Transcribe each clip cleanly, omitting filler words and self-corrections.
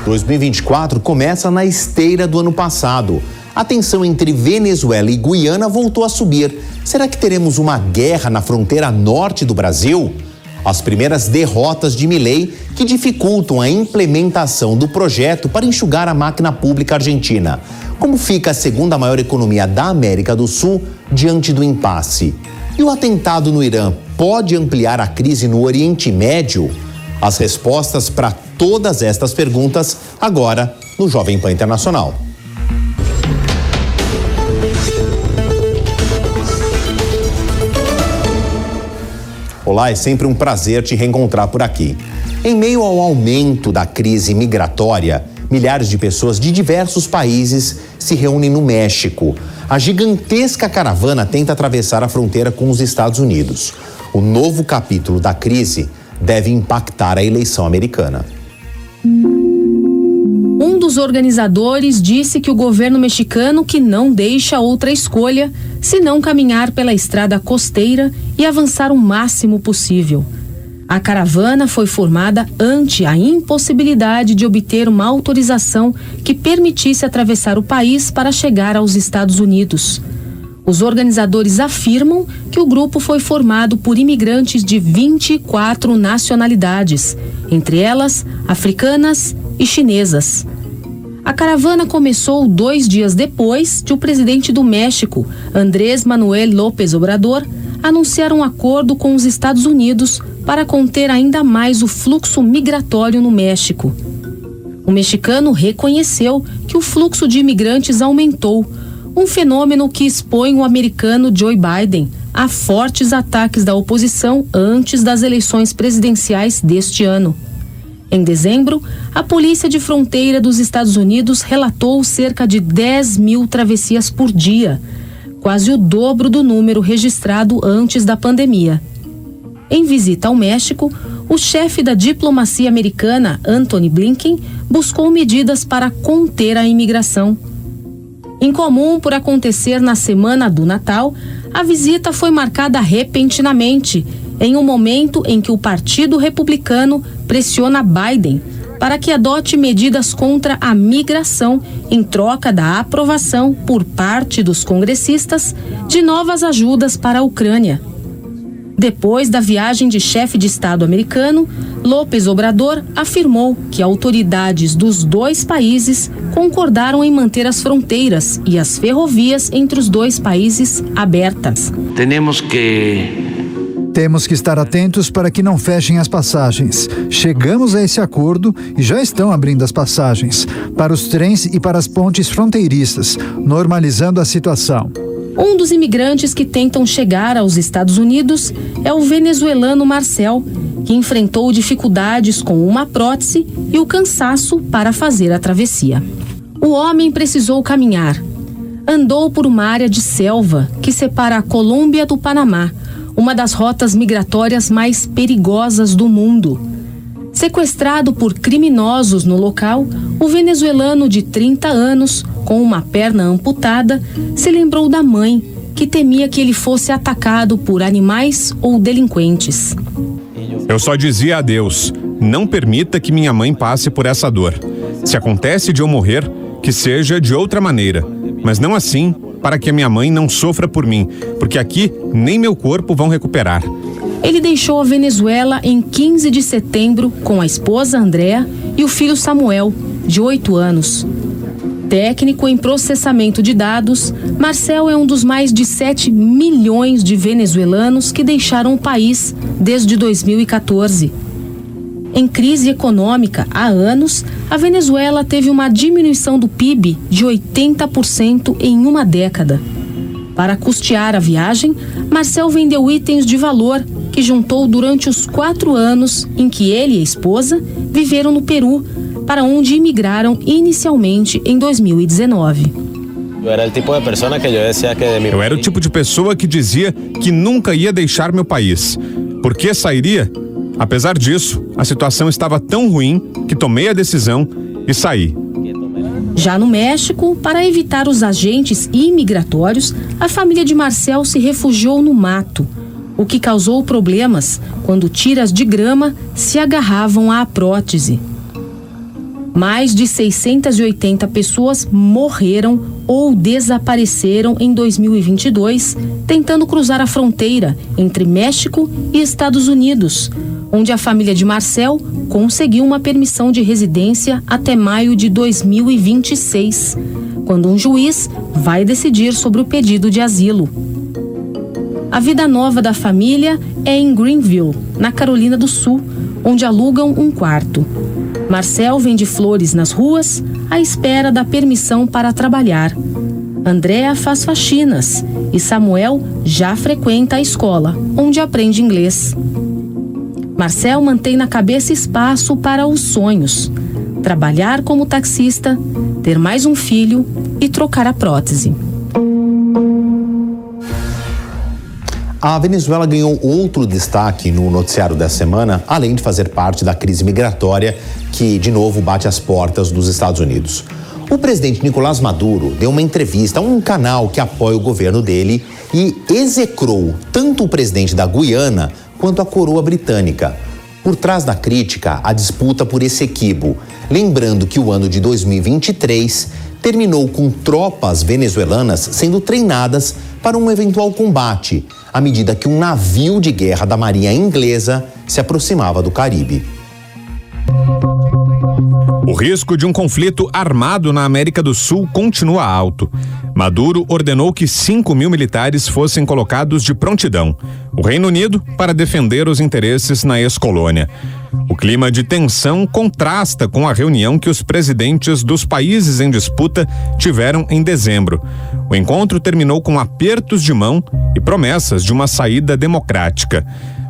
2024 começa na esteira do ano passado. A tensão entre Venezuela e Guiana voltou a subir. Será que teremos uma guerra na fronteira norte do Brasil? As primeiras derrotas de Milei que dificultam a implementação do projeto para enxugar a máquina pública argentina. Como fica a segunda maior economia da América do Sul diante do impasse? E o atentado no Irã pode ampliar a crise no Oriente Médio? As respostas para todas estas perguntas agora no Jovem Pan Internacional. Olá, é sempre um prazer te reencontrar por aqui. Em meio ao aumento da crise migratória, milhares de pessoas de diversos países se reúnem no México. A gigantesca caravana tenta atravessar a fronteira com os Estados Unidos. O novo capítulo da crise deve impactar a eleição americana. Um dos organizadores disse que o governo mexicano que não deixa outra escolha senão caminhar pela estrada costeira e avançar o máximo possível. A caravana foi formada ante a impossibilidade de obter uma autorização que permitisse atravessar o país para chegar aos Estados Unidos. Os organizadores afirmam que o grupo foi formado por imigrantes de 24 nacionalidades, entre elas africanas e chinesas. A caravana começou 2 dias depois de o presidente do México, Andrés Manuel López Obrador, anunciar um acordo com os Estados Unidos para conter ainda mais o fluxo migratório no México. O mexicano reconheceu que o fluxo de imigrantes aumentou, um fenômeno que expõe o americano Joe Biden a fortes ataques da oposição antes das eleições presidenciais deste ano. Em dezembro, a Polícia de Fronteira dos Estados Unidos relatou cerca de 10 mil travessias por dia, quase o dobro do número registrado antes da pandemia. Em visita ao México, o chefe da diplomacia americana, Antony Blinken, buscou medidas para conter a imigração. Incomum por acontecer na semana do Natal, a visita foi marcada repentinamente, em um momento em que o Partido Republicano pressiona Biden para que adote medidas contra a migração em troca da aprovação por parte dos congressistas de novas ajudas para a Ucrânia. Depois da viagem de chefe de Estado americano, López Obrador afirmou que autoridades dos 2 países concordaram em manter as fronteiras e as ferrovias entre os 2 países abertas. Temos que estar atentos para que não fechem as passagens. Chegamos a esse acordo e já estão abrindo as passagens para os trens e para as pontes fronteiriças, normalizando a situação. Um dos imigrantes que tentam chegar aos Estados Unidos é o venezuelano Marcel, que enfrentou dificuldades com uma prótese e o cansaço para fazer a travessia. O homem precisou caminhar. Andou por uma área de selva que separa a Colômbia do Panamá, uma das rotas migratórias mais perigosas do mundo. Sequestrado por criminosos no local, o venezuelano de 30 anos, com uma perna amputada, se lembrou da mãe, que temia que ele fosse atacado por animais ou delinquentes. Eu só dizia a Deus, não permita que minha mãe passe por essa dor. Se acontece de eu morrer, que seja de outra maneira, mas não assim, para que a minha mãe não sofra por mim, porque aqui nem meu corpo vão recuperar. Ele deixou a Venezuela em 15 de setembro com a esposa Andréa e o filho Samuel, de 8 anos. Técnico em processamento de dados, Marcel é um dos mais de 7 milhões de venezuelanos que deixaram o país desde 2014. Em crise econômica há anos, a Venezuela teve uma diminuição do PIB de 80% em uma década. Para custear a viagem, Marcel vendeu itens de valor que juntou durante os 4 anos em que ele e a esposa viveram no Peru, para onde imigraram inicialmente em 2019. Eu era o tipo de pessoa que dizia que nunca ia deixar meu país. Por que sairia? Apesar disso, a situação estava tão ruim que tomei a decisão e saí. Já no México, para evitar os agentes imigratórios, a família de Marcel se refugiou no mato, o que causou problemas quando tiras de grama se agarravam à prótese. Mais de 680 pessoas morreram ou desapareceram em 2022, tentando cruzar a fronteira entre México e Estados Unidos, onde a família de Marcel conseguiu uma permissão de residência até maio de 2026, quando um juiz vai decidir sobre o pedido de asilo. A vida nova da família é em Greenville, na Carolina do Sul, onde alugam um quarto. Marcel vende flores nas ruas à espera da permissão para trabalhar. Andréa faz faxinas e Samuel já frequenta a escola, onde aprende inglês. Marcel mantém na cabeça espaço para os sonhos: trabalhar como taxista, ter mais um filho e trocar a prótese. A Venezuela ganhou outro destaque no noticiário dessa semana, além de fazer parte da crise migratória que, de novo, bate às portas dos Estados Unidos. O presidente Nicolás Maduro deu uma entrevista a um canal que apoia o governo dele e execrou tanto o presidente da Guiana quanto a coroa britânica. Por trás da crítica, a disputa por Essequibo, lembrando que o ano de 2023 terminou com tropas venezuelanas sendo treinadas para um eventual combate, à medida que um navio de guerra da Marinha Inglesa se aproximava do Caribe. O risco de um conflito armado na América do Sul continua alto. Maduro ordenou que 5.000 militares fossem colocados de prontidão. O Reino Unido para defender os interesses na ex-colônia. O clima de tensão contrasta com a reunião que os presidentes dos países em disputa tiveram em dezembro. O encontro terminou com apertos de mão e promessas de uma saída democrática.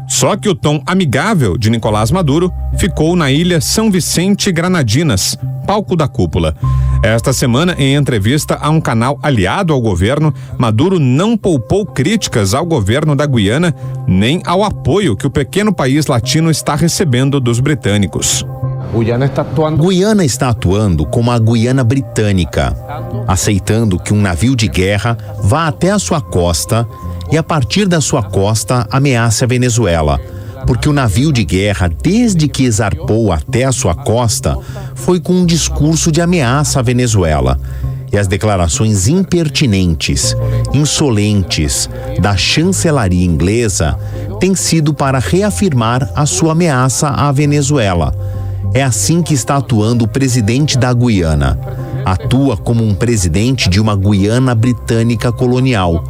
Só que o tom amigável de Nicolás Maduro ficou na ilha São Vicente e Granadinas, palco da cúpula. Esta semana, em entrevista a um canal aliado ao governo, Maduro não poupou críticas ao governo da Guiana, nem ao apoio que o pequeno país latino está recebendo dos britânicos. Guiana está atuando como a Guiana britânica, aceitando que um navio de guerra vá até a sua costa e, a partir da sua costa, ameace a Venezuela, porque o navio de guerra, desde que zarpou até a sua costa, foi com um discurso de ameaça à Venezuela. E as declarações impertinentes, insolentes da chancelaria inglesa têm sido para reafirmar a sua ameaça à Venezuela. É assim que está atuando o presidente da Guiana. Atua como um presidente de uma Guiana britânica colonial.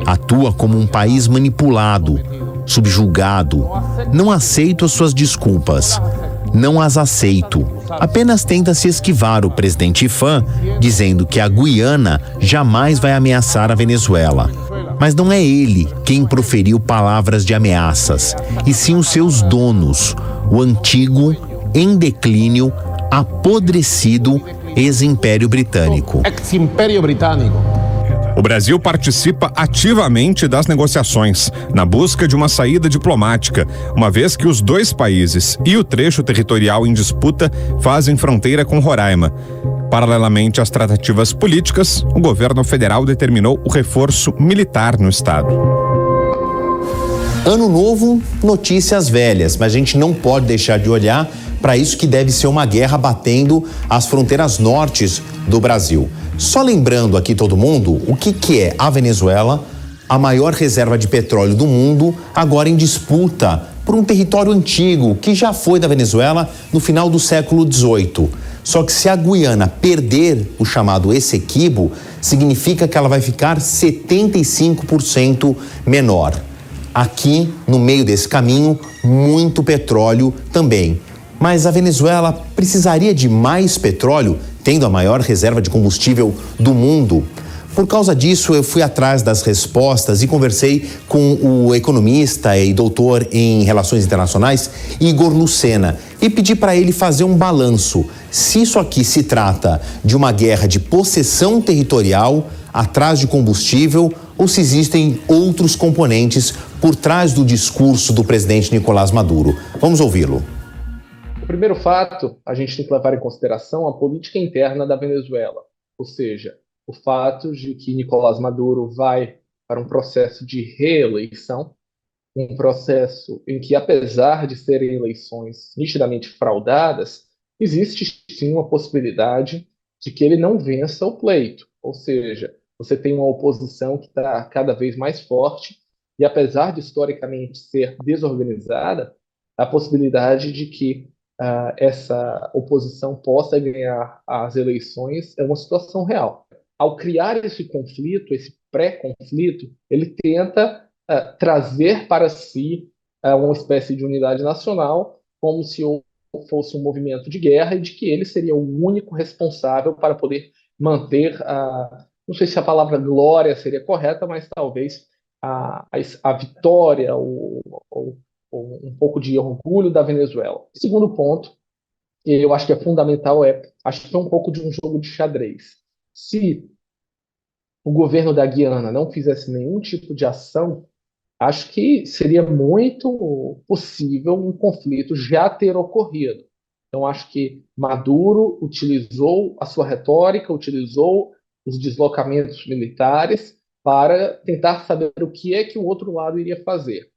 Atua como um país manipulado, subjugado. Não aceito as suas desculpas. Não as aceito. Apenas tenta se esquivar o presidente fã, dizendo que a Guiana jamais vai ameaçar a Venezuela. Mas não é ele quem proferiu palavras de ameaças, e sim os seus donos, o antigo, em declínio, apodrecido ex-império britânico. Ex-império britânico. O Brasil participa ativamente das negociações, na busca de uma saída diplomática, uma vez que os dois países e o trecho territorial em disputa fazem fronteira com Roraima. Paralelamente às tratativas políticas, o governo federal determinou o reforço militar no estado. Ano novo, notícias velhas, mas a gente não pode deixar de olhar para isso que deve ser uma guerra batendo as fronteiras nortes do Brasil. Só lembrando aqui todo mundo o que é a Venezuela, a maior reserva de petróleo do mundo, agora em disputa por um território antigo que já foi da Venezuela no final do século XVIII. Só que se a Guiana perder o chamado Essequibo, significa que ela vai ficar 75% menor. Aqui, no meio desse caminho, muito petróleo também. Mas a Venezuela precisaria de mais petróleo, tendo a maior reserva de combustível do mundo? Por causa disso, eu fui atrás das respostas e conversei com o economista e doutor em Relações Internacionais, Igor Lucena, e pedi para ele fazer um balanço. Se isso aqui se trata de uma guerra de possessão territorial, atrás de combustível, ou se existem outros componentes por trás do discurso do presidente Nicolás Maduro. Vamos ouvi-lo. O primeiro fato, a gente tem que levar em consideração a política interna da Venezuela, ou seja, o fato de que Nicolás Maduro vai para um processo de reeleição, um processo em que, apesar de serem eleições nitidamente fraudadas, existe sim uma possibilidade de que ele não vença o pleito. Ou seja, você tem uma oposição que está cada vez mais forte e, apesar de historicamente ser desorganizada, a possibilidade de que essa oposição possa ganhar as eleições é uma situação real. Ao criar esse conflito, esse pré-conflito, ele tenta trazer para si uma espécie de unidade nacional, como se fosse um movimento de guerra e de que ele seria o único responsável para poder manter não sei se a palavra glória seria correta, mas talvez a vitória ou um pouco de orgulho da Venezuela. Segundo ponto, eu acho que é fundamental, acho que é um pouco de um jogo de xadrez. Se o governo da Guiana não fizesse nenhum tipo de ação, acho que seria muito possível um conflito já ter ocorrido. Então, acho que Maduro utilizou a sua retórica, utilizou os deslocamentos militares para tentar saber o que é que o outro lado iria fazer.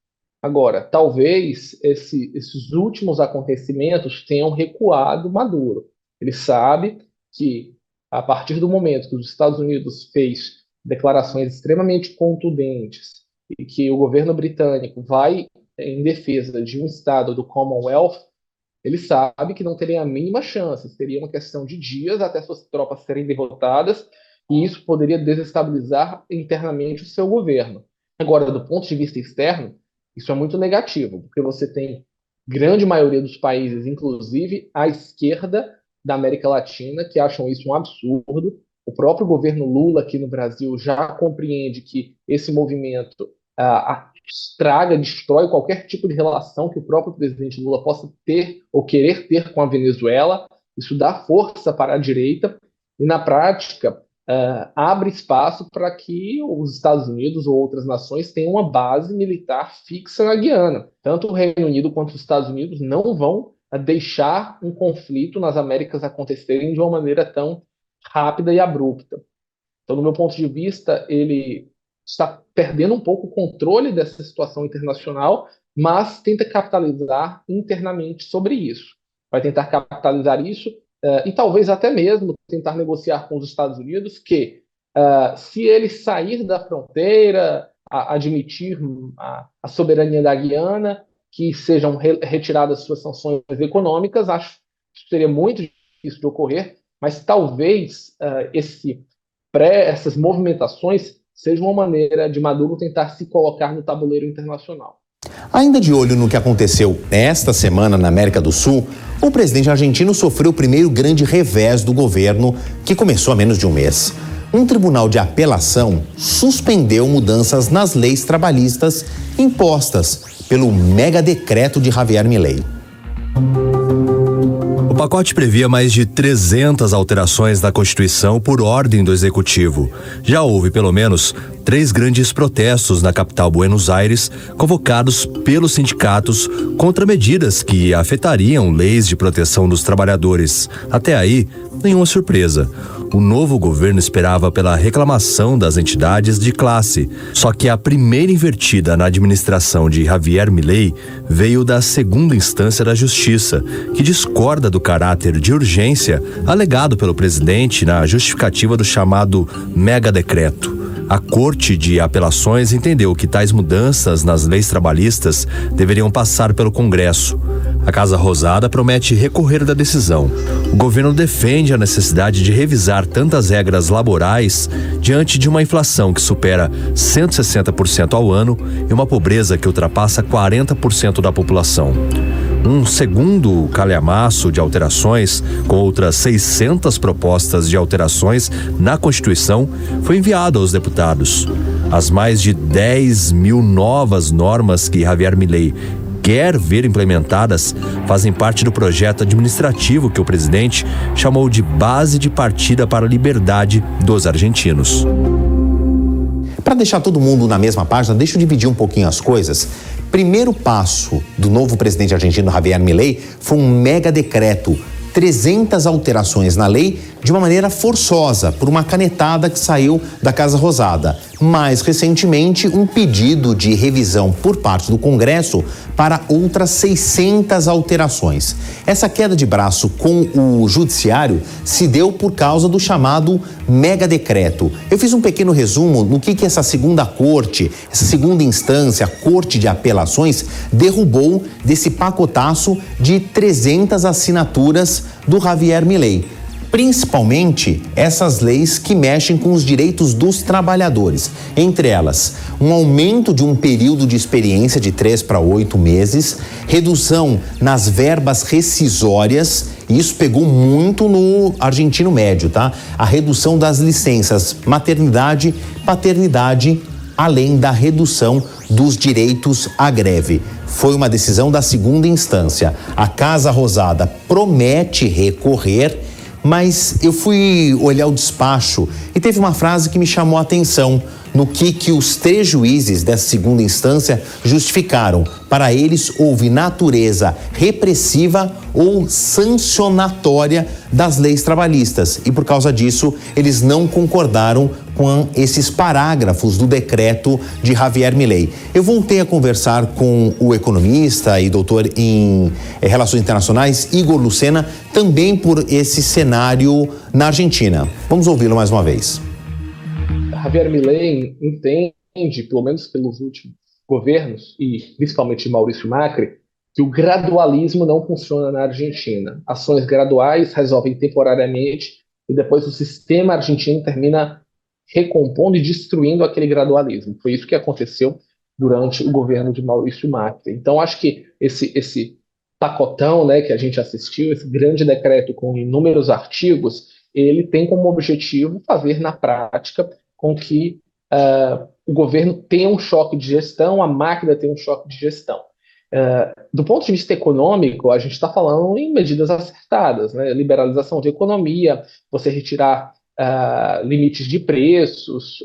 Agora, talvez esses últimos acontecimentos tenham recuado Maduro. Ele sabe que, a partir do momento que os Estados Unidos fez declarações extremamente contundentes e que o governo britânico vai em defesa de um Estado do Commonwealth, ele sabe que não teria a mínima chance, seria uma questão de dias até suas tropas serem derrotadas, e isso poderia desestabilizar internamente o seu governo. Agora, do ponto de vista externo, isso é muito negativo, porque você tem grande maioria dos países, inclusive a esquerda da América Latina, que acham isso um absurdo. O próprio governo Lula aqui no Brasil já compreende que esse movimento estraga, destrói qualquer tipo de relação que o próprio presidente Lula possa ter ou querer ter com a Venezuela. Isso dá força para a direita e, na prática, abre espaço para que os Estados Unidos ou outras nações tenham uma base militar fixa na Guiana. Tanto o Reino Unido quanto os Estados Unidos não vão deixar um conflito nas Américas acontecerem de uma maneira tão rápida e abrupta. Então, no meu ponto de vista, ele está perdendo um pouco o controle dessa situação internacional, mas tenta capitalizar internamente sobre isso. Vai tentar capitalizar isso e talvez até mesmo tentar negociar com os Estados Unidos que, se ele sair da fronteira, admitir a soberania da Guiana, que sejam retiradas suas sanções econômicas, acho que seria muito difícil de ocorrer, mas talvez essas movimentações sejam uma maneira de Maduro tentar se colocar no tabuleiro internacional. Ainda de olho no que aconteceu esta semana na América do Sul, o presidente argentino sofreu o primeiro grande revés do governo, que começou há menos de um mês. Um tribunal de apelação suspendeu mudanças nas leis trabalhistas impostas pelo mega decreto de Javier Milei. O pacote previa mais de 300 alterações na Constituição por ordem do Executivo. Já houve, pelo menos, 3 grandes protestos na capital Buenos Aires, convocados pelos sindicatos contra medidas que afetariam leis de proteção dos trabalhadores. Até aí, nenhuma surpresa. O novo governo esperava pela reclamação das entidades de classe. Só que a primeira invertida na administração de Javier Milei veio da segunda instância da Justiça, que discorda do caráter de urgência alegado pelo presidente na justificativa do chamado mega decreto. A Corte de Apelações entendeu que tais mudanças nas leis trabalhistas deveriam passar pelo Congresso. A Casa Rosada promete recorrer da decisão. O governo defende a necessidade de revisar tantas regras laborais diante de uma inflação que supera 160% ao ano e uma pobreza que ultrapassa 40% da população. Um segundo calhamaço de alterações, com outras 600 propostas de alterações na Constituição, foi enviado aos deputados. As mais de 10 mil novas normas que Javier Milei quer ver implementadas fazem parte do projeto administrativo que o presidente chamou de base de partida para a liberdade dos argentinos. Para deixar todo mundo na mesma página, deixa eu dividir um pouquinho as coisas. Primeiro passo do novo presidente argentino Javier Milei foi um mega decreto, 300 alterações na lei de uma maneira forçosa, por uma canetada que saiu da Casa Rosada. mais recentemente, um pedido de revisão por parte do Congresso para outras 600 alterações. Essa queda de braço com o Judiciário se deu por causa do chamado mega decreto. Eu fiz um pequeno resumo no que essa segunda corte, essa segunda instância, a Corte de Apelações, derrubou desse pacotaço de 300 assinaturas do Javier Milei. Principalmente essas leis que mexem com os direitos dos trabalhadores. Entre elas, um aumento de um período de experiência de 3 para 8 meses, redução nas verbas rescisórias, e isso pegou muito no argentino médio, tá? A redução das licenças maternidade, paternidade, além da redução dos direitos à greve. Foi uma decisão da segunda instância. A Casa Rosada promete recorrer, mas eu fui olhar o despacho e teve uma frase que me chamou a atenção no que os 3 juízes dessa segunda instância justificaram. Para eles, houve natureza repressiva ou sancionatória das leis trabalhistas e, por causa disso, eles não concordaram com esses parágrafos do decreto de Javier Milei. Eu voltei a conversar com o economista e doutor em Relações Internacionais, Igor Lucena, também por esse cenário na Argentina. Vamos ouvi-lo mais uma vez. Javier Milei entende, pelo menos pelos últimos governos, e principalmente de Maurício Macri, que o gradualismo não funciona na Argentina. Ações graduais resolvem temporariamente e depois o sistema argentino termina recompondo e destruindo aquele gradualismo. Foi isso que aconteceu durante o governo de Maurício Macri. Então, acho que esse pacotão, né, que a gente assistiu, esse grande decreto com inúmeros artigos, ele tem como objetivo fazer na prática com que o governo tenha um choque de gestão, a máquina tenha um choque de gestão. Do ponto de vista econômico, a gente está falando em medidas acertadas, né? Liberalização de economia, você retirar limites de preços,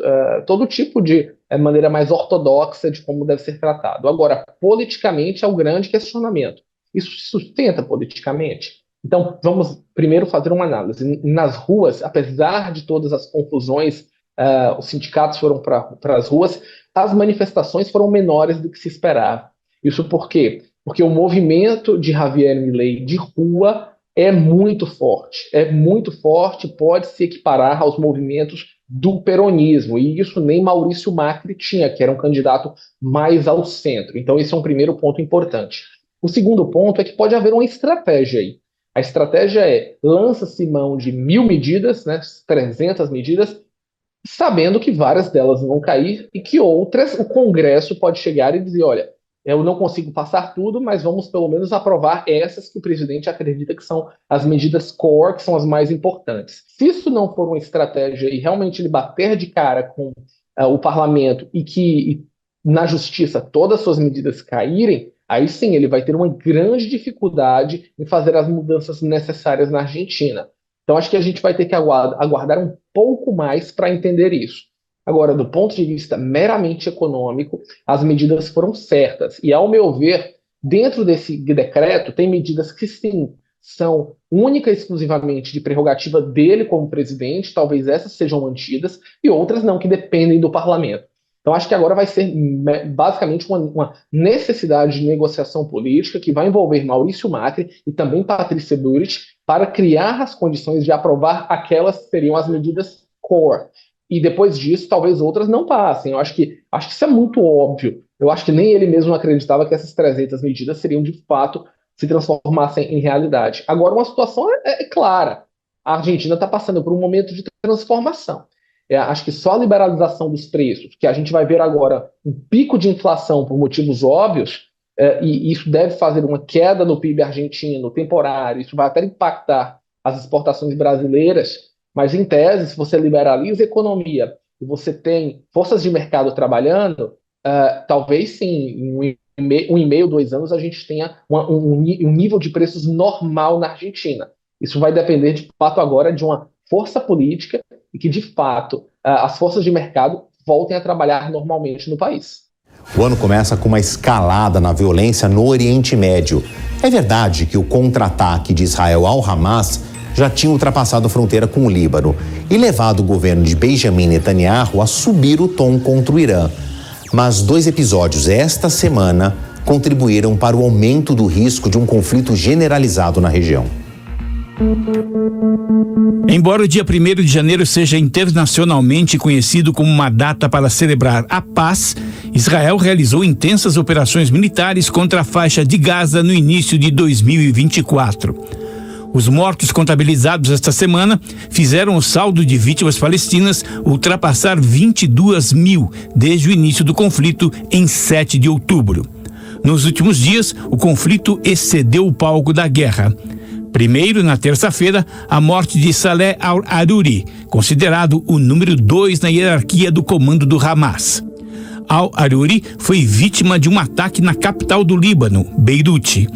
todo tipo de maneira mais ortodoxa de como deve ser tratado. Agora, politicamente, é o grande questionamento. Isso se sustenta politicamente? Então, vamos primeiro fazer uma análise. Nas ruas, apesar de todas as confusões, os sindicatos foram para as ruas, as manifestações foram menores do que se esperava. Isso por quê? Porque o movimento de Javier Milei de rua é muito forte, pode se equiparar aos movimentos do peronismo, e isso nem Maurício Macri tinha, que era um candidato mais ao centro. Então esse é um primeiro ponto importante. O segundo ponto é que pode haver uma estratégia aí. A estratégia é, lança-se mão de 1.000 medidas, né, 300 medidas, sabendo que várias delas vão cair e que outras o Congresso pode chegar e dizer, olha, eu não consigo passar tudo, mas vamos pelo menos aprovar essas que o presidente acredita que são as medidas core, que são as mais importantes. Se isso não for uma estratégia e realmente ele bater de cara com o parlamento e que na justiça todas as suas medidas caírem, aí sim ele vai ter uma grande dificuldade em fazer as mudanças necessárias na Argentina. Então acho que a gente vai ter que aguardar um pouco mais para entender isso. Agora, do ponto de vista meramente econômico, as medidas foram certas. E, ao meu ver, dentro desse decreto, tem medidas que, sim, são única e exclusivamente de prerrogativa dele como presidente, talvez essas sejam mantidas, e outras não, que dependem do parlamento. Então, acho que agora vai ser basicamente uma necessidade de negociação política que vai envolver Maurício Macri e também Patrícia Bullrich para criar as condições de aprovar aquelas que seriam as medidas core. E depois disso, talvez outras não passem. Eu acho que isso é muito óbvio. Eu acho que nem ele mesmo acreditava que essas 300 medidas seriam, de fato, se transformassem em realidade. Agora, uma situação é clara. A Argentina está passando por um momento de transformação. Acho que só a liberalização dos preços, que a gente vai ver agora um pico de inflação por motivos óbvios, e isso deve fazer uma queda no PIB argentino temporário, isso vai até impactar as exportações brasileiras, mas em tese, se você liberaliza a economia e você tem forças de mercado trabalhando, talvez sim, em 1,5, 2 anos a gente tenha um nível de preços normal na Argentina. Isso vai depender de fato agora de uma força política e que de fato as forças de mercado voltem a trabalhar normalmente no país. O ano começa com uma escalada na violência no Oriente Médio. É verdade que o contra-ataque de Israel ao Hamas já tinha ultrapassado a fronteira com o Líbano e levado o governo de Benjamin Netanyahu a subir o tom contra o Irã. Mas 2 episódios esta semana contribuíram para o aumento do risco de um conflito generalizado na região. Embora o dia 1º de janeiro seja internacionalmente conhecido como uma data para celebrar a paz, Israel realizou intensas operações militares contra a faixa de Gaza no início de 2024. Os mortos contabilizados esta semana fizeram o saldo de vítimas palestinas ultrapassar 22 mil desde o início do conflito em 7 de outubro. Nos últimos dias, o conflito excedeu o palco da guerra. Primeiro, na terça-feira, a morte de Saleh al-Aruri, considerado o número 2 na hierarquia do comando do Hamas. Al-Aruri foi vítima de um ataque na capital do Líbano, Beirute.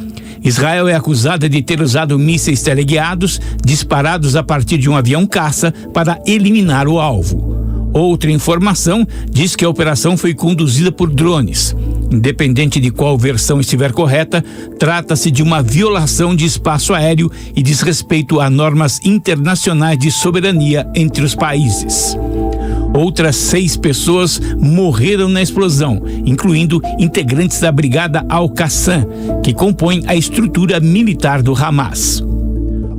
Israel é acusada de ter usado mísseis teleguiados disparados a partir de um avião caça para eliminar o alvo. Outra informação diz que a operação foi conduzida por drones. Independente de qual versão estiver correta, trata-se de uma violação de espaço aéreo e desrespeito a normas internacionais de soberania entre os países. Outras 6 pessoas morreram na explosão, incluindo integrantes da Brigada Al-Qassam, que compõe a estrutura militar do Hamas.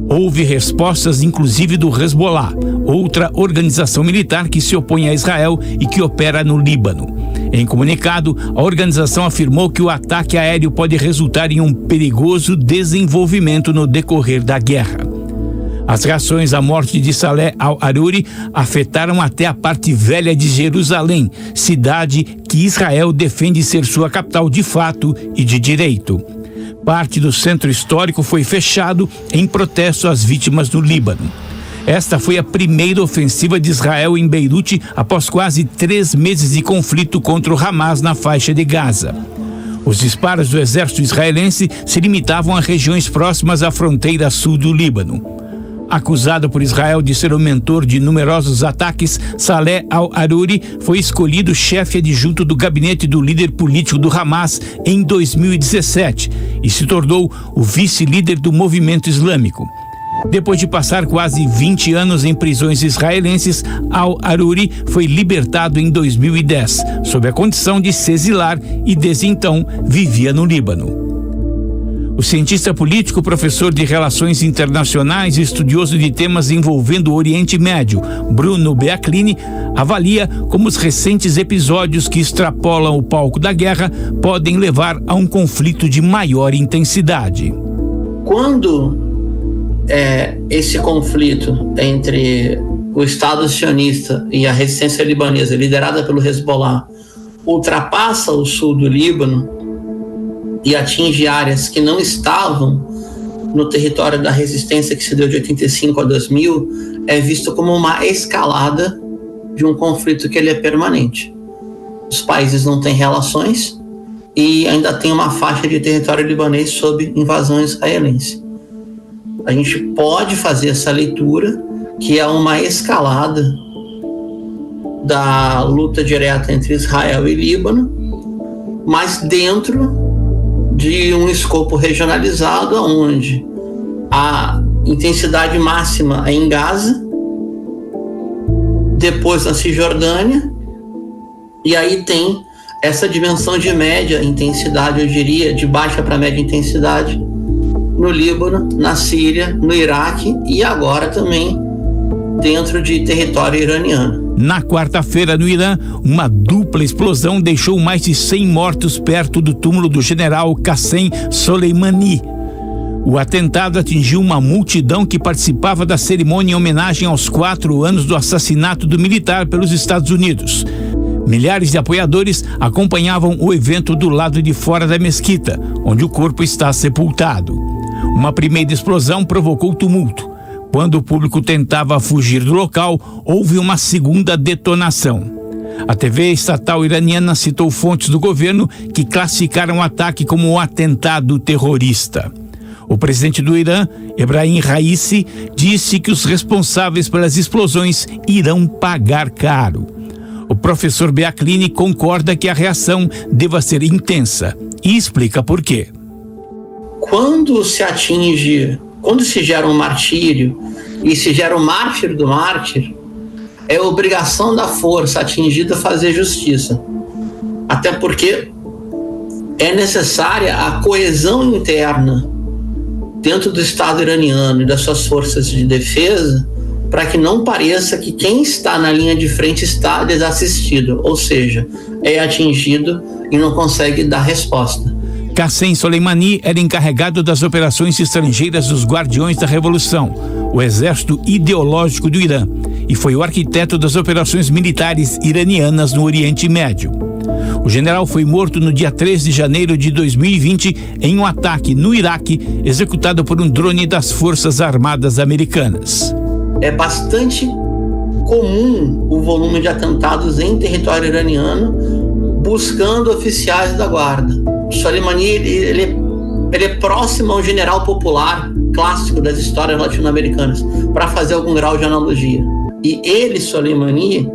Houve respostas inclusive do Hezbollah, outra organização militar que se opõe a Israel e que opera no Líbano. Em comunicado, a organização afirmou que o ataque aéreo pode resultar em um perigoso desenvolvimento no decorrer da guerra. As reações à morte de Saleh al-Aruri afetaram até a parte velha de Jerusalém, cidade que Israel defende ser sua capital de fato e de direito. Parte do centro histórico foi fechado em protesto às vítimas do Líbano. Esta foi a primeira ofensiva de Israel em Beirute após quase 3 meses de conflito contra o Hamas na faixa de Gaza. Os disparos do exército israelense se limitavam a regiões próximas à fronteira sul do Líbano. Acusado por Israel de ser o mentor de numerosos ataques, Saleh al-Aruri foi escolhido chefe adjunto do gabinete do líder político do Hamas em 2017 e se tornou o vice-líder do movimento islâmico. Depois de passar quase 20 anos em prisões israelenses, al-Aruri foi libertado em 2010, sob a condição de se exilar e desde então vivia no Líbano. O cientista político, professor de Relações Internacionais e estudioso de temas envolvendo o Oriente Médio, Bruno Beaclini, avalia como os recentes episódios que extrapolam o palco da guerra podem levar a um conflito de maior intensidade. Quando esse conflito entre o Estado sionista e a resistência libanesa, liderada pelo Hezbollah, ultrapassa o sul do Líbano e atinge áreas que não estavam no território da resistência que se deu de 85 a 2000, é visto como uma escalada de um conflito que ele é permanente. Os países não têm relações e ainda tem uma faixa de território libanês sob invasão israelense. A gente pode fazer essa leitura, que é uma escalada da luta direta entre Israel e Líbano, mas dentro de um escopo regionalizado, onde a intensidade máxima é em Gaza, depois na Cisjordânia, e aí tem essa dimensão de média intensidade, eu diria, de baixa para média intensidade, no Líbano, na Síria, no Iraque e agora também dentro de território iraniano. Na quarta-feira, no Irã, uma dupla explosão deixou mais de 100 mortos perto do túmulo do general Qassem Soleimani. O atentado atingiu uma multidão que participava da cerimônia em homenagem aos 4 anos do assassinato do militar pelos Estados Unidos. Milhares de apoiadores acompanhavam o evento do lado de fora da mesquita, onde o corpo está sepultado. Uma primeira explosão provocou tumulto. Quando o público tentava fugir do local, houve uma segunda detonação. A TV estatal iraniana citou fontes do governo que classificaram o ataque como um atentado terrorista. O presidente do Irã, Ebrahim Raisi, disse que os responsáveis pelas explosões irão pagar caro. O professor Beaclini concorda que a reação deva ser intensa e explica por quê. Quando se atinge quando se gera um martírio e se gera um mártir do mártir, é obrigação da força atingida fazer justiça. Até porque é necessária a coesão interna dentro do Estado iraniano e das suas forças de defesa para que não pareça que quem está na linha de frente está desassistido, ou seja, é atingido e não consegue dar resposta. Qassem Soleimani era encarregado das operações estrangeiras dos Guardiões da Revolução, o exército ideológico do Irã, e foi o arquiteto das operações militares iranianas no Oriente Médio. O general foi morto no dia 3 de janeiro de 2020 em um ataque no Iraque executado por um drone das Forças Armadas Americanas. É bastante comum o volume de atentados em território iraniano buscando oficiais da guarda. Soleimani ele é próximo a um general popular clássico das histórias latino-americanas, para fazer algum grau de analogia. E ele, Soleimani,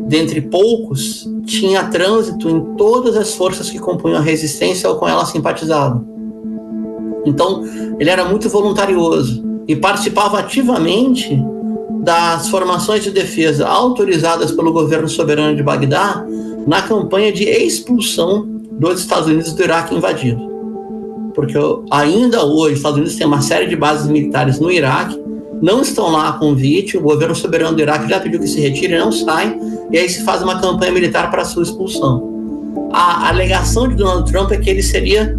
dentre poucos, tinha trânsito em todas as forças que compunham a resistência ou com ela simpatizavam. Então, ele era muito voluntarioso e participava ativamente das formações de defesa autorizadas pelo governo soberano de Bagdá na campanha de expulsão dos Estados Unidos do Iraque invadido. Porque ainda hoje os Estados Unidos têm uma série de bases militares no Iraque, não estão lá a convite, o governo soberano do Iraque já pediu que se retire, não sai, e aí se faz uma campanha militar para a sua expulsão. A alegação de Donald Trump é que ele seria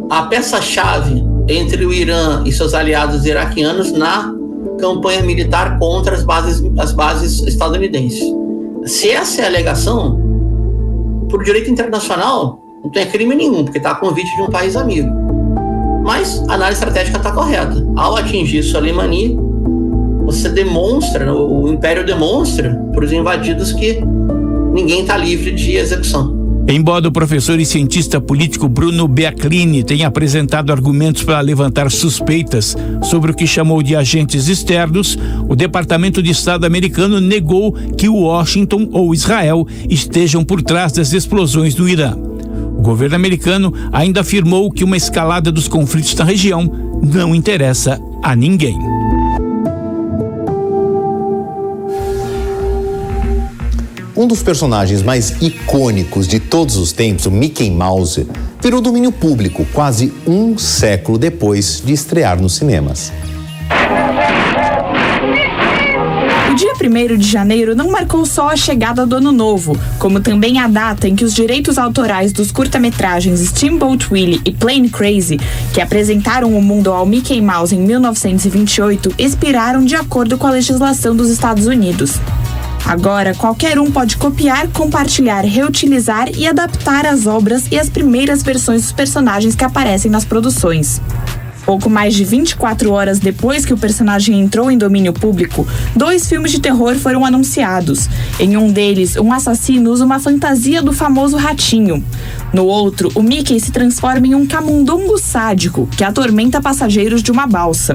a peça-chave entre o Irã e seus aliados iraquianos na campanha militar contra as bases estadunidenses. Se essa é a alegação, por direito internacional, não tem crime nenhum, porque está a convite de um país amigo. Mas a análise estratégica está correta. Ao atingir Soleimani, você demonstra, o Império demonstra para os invadidos que ninguém está livre de execução. Embora o professor e cientista político Bruno Beaclini tenha apresentado argumentos para levantar suspeitas sobre o que chamou de agentes externos, o Departamento de Estado americano negou que Washington ou Israel estejam por trás das explosões no Irã. O governo americano ainda afirmou que uma escalada dos conflitos na região não interessa a ninguém. Um dos personagens mais icônicos de todos os tempos, o Mickey Mouse, virou domínio público quase um século depois de estrear nos cinemas. O dia 1º de janeiro não marcou só a chegada do Ano Novo, como também a data em que os direitos autorais dos curta-metragens Steamboat Willie e Plane Crazy, que apresentaram o mundo ao Mickey Mouse em 1928, expiraram de acordo com a legislação dos Estados Unidos. Agora, qualquer um pode copiar, compartilhar, reutilizar e adaptar as obras e as primeiras versões dos personagens que aparecem nas produções. Pouco mais de 24 horas depois que o personagem entrou em domínio público, 2 filmes de terror foram anunciados. Em um deles, um assassino usa uma fantasia do famoso ratinho. No outro, o Mickey se transforma em um camundongo sádico que atormenta passageiros de uma balsa.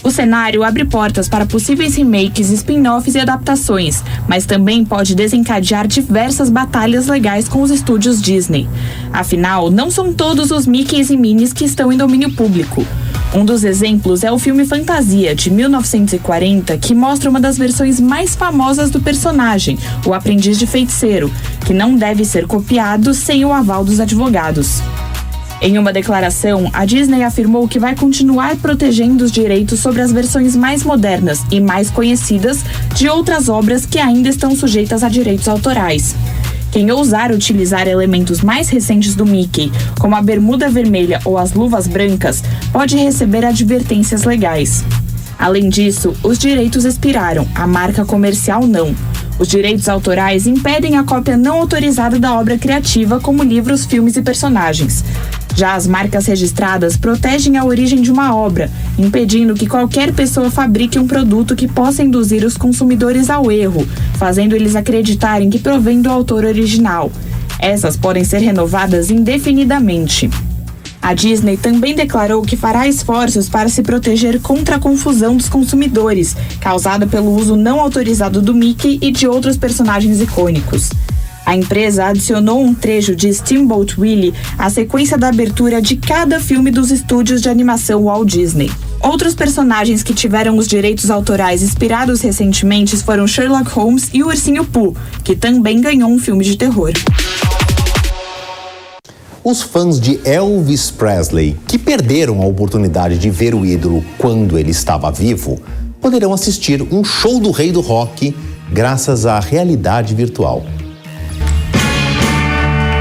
O cenário abre portas para possíveis remakes, spin-offs e adaptações, mas também pode desencadear diversas batalhas legais com os estúdios Disney. Afinal, não são todos os Mickeys e Minnies que estão em domínio público. Um dos exemplos é o filme Fantasia, de 1940, que mostra uma das versões mais famosas do personagem, o Aprendiz de Feiticeiro, que não deve ser copiado sem o aval dos advogados. Em uma declaração, a Disney afirmou que vai continuar protegendo os direitos sobre as versões mais modernas e mais conhecidas de outras obras que ainda estão sujeitas a direitos autorais. Quem ousar utilizar elementos mais recentes do Mickey, como a bermuda vermelha ou as luvas brancas, pode receber advertências legais. Além disso, os direitos expiraram, a marca comercial não. Os direitos autorais impedem a cópia não autorizada da obra criativa, como livros, filmes e personagens. Já as marcas registradas protegem a origem de uma obra, impedindo que qualquer pessoa fabrique um produto que possa induzir os consumidores ao erro, fazendo eles acreditarem que provém do autor original. Essas podem ser renovadas indefinidamente. A Disney também declarou que fará esforços para se proteger contra a confusão dos consumidores, causada pelo uso não autorizado do Mickey e de outros personagens icônicos. A empresa adicionou um trecho de Steamboat Willie à sequência da abertura de cada filme dos estúdios de animação Walt Disney. Outros personagens que tiveram os direitos autorais inspirados recentemente foram Sherlock Holmes e o Ursinho Pooh, que também ganhou um filme de terror. Os fãs de Elvis Presley, que perderam a oportunidade de ver o ídolo quando ele estava vivo, poderão assistir um show do rei do rock graças à realidade virtual.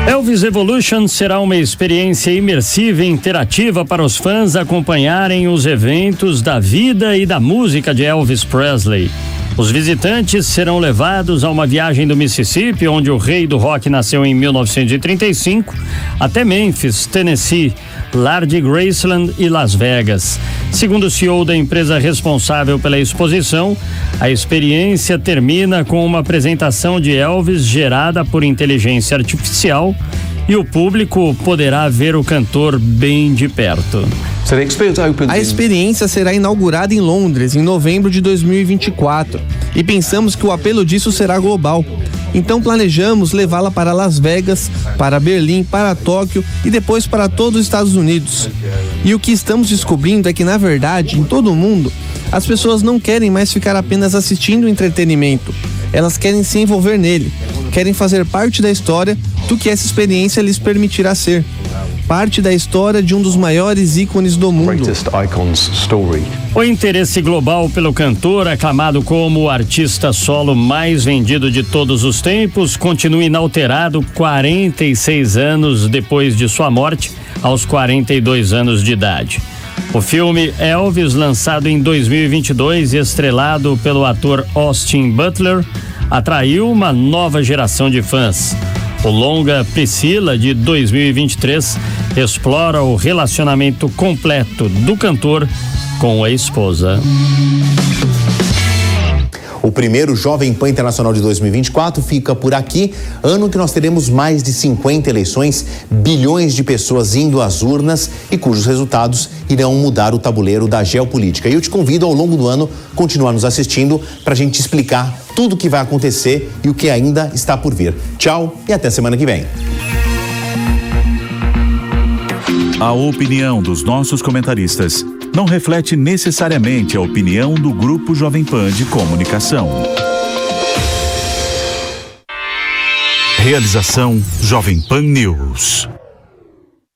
Elvis Evolution será uma experiência imersiva e interativa para os fãs acompanharem os eventos da vida e da música de Elvis Presley. Os visitantes serão levados a uma viagem do Mississippi, onde o rei do rock nasceu em 1935, até Memphis, Tennessee, lar de Graceland e Las Vegas. Segundo o CEO da empresa responsável pela exposição, a experiência termina com uma apresentação de Elvis gerada por inteligência artificial e o público poderá ver o cantor bem de perto. A experiência será inaugurada em Londres em novembro de 2024 e pensamos que o apelo disso será global. Então planejamos levá-la para Las Vegas, para Berlim, para Tóquio e depois para todos os Estados Unidos. E o que estamos descobrindo é que, na verdade, em todo o mundo, as pessoas não querem mais ficar apenas assistindo o entretenimento. Elas querem se envolver nele, querem fazer parte da história do que essa experiência lhes permitirá ser. Parte da história de um dos maiores ícones do mundo. O interesse global pelo cantor, aclamado como o artista solo mais vendido de todos os tempos, continua inalterado 46 anos depois de sua morte, aos 42 anos de idade. O filme Elvis, lançado em 2022 e estrelado pelo ator Austin Butler, atraiu uma nova geração de fãs. O longa Priscilla, de 2023, explora o relacionamento completo do cantor com a esposa. O primeiro Jovem Pan Internacional de 2024 fica por aqui, ano que nós teremos mais de 50 eleições, bilhões de pessoas indo às urnas e cujos resultados irão mudar o tabuleiro da geopolítica. E eu te convido ao longo do ano continuar nos assistindo para a gente explicar tudo o que vai acontecer e o que ainda está por vir. Tchau e até semana que vem. A opinião dos nossos comentaristas não reflete necessariamente a opinião do Grupo Jovem Pan de Comunicação. Realização Jovem Pan News.